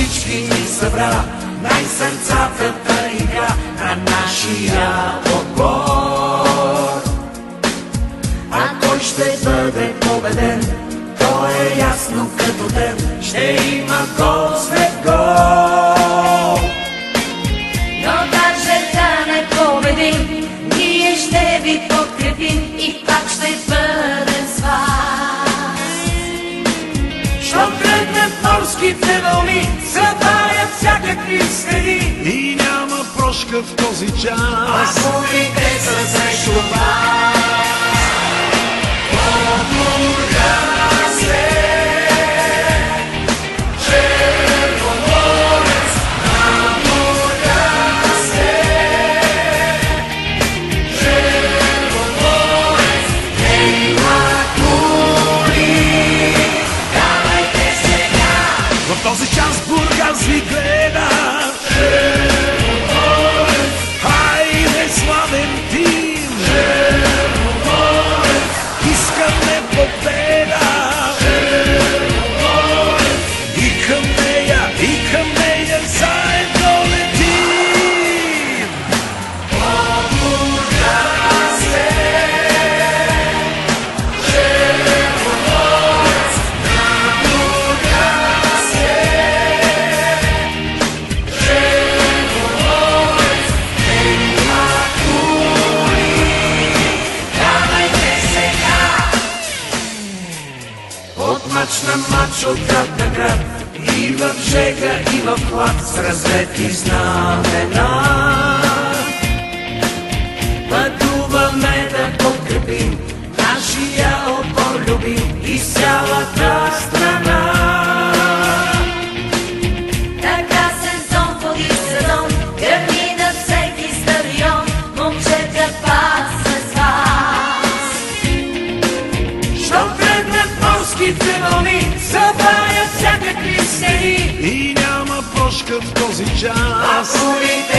всички ни събра най-сърцатата игра на нашия отбор. А кой ще бъде победен, то е ясно като ден. Ще има гол след гол. Но даже да не победим, ние ще ви подкрепим и пак ще бъдем с вас. Щом тръгнат морските вълни, забавят всякакви следи и няма прошка в този час. Ако ви те са срещу вас, В този час Бургас ви гледа. Хайде, славен тим! Искаме победа! И към нея заедно летим! от мач на мач, от град на град, и в жега, и в хлад, с развети знамена. Пътуваме да подкрепим нашия отбор любим и цялата страна. Така сезон входи сезон, гърми на всеки стадион, момчета пак с вас. Щом тръгнат морските вълни, забавят всякакви следи И няма прошка в този час. Ако ви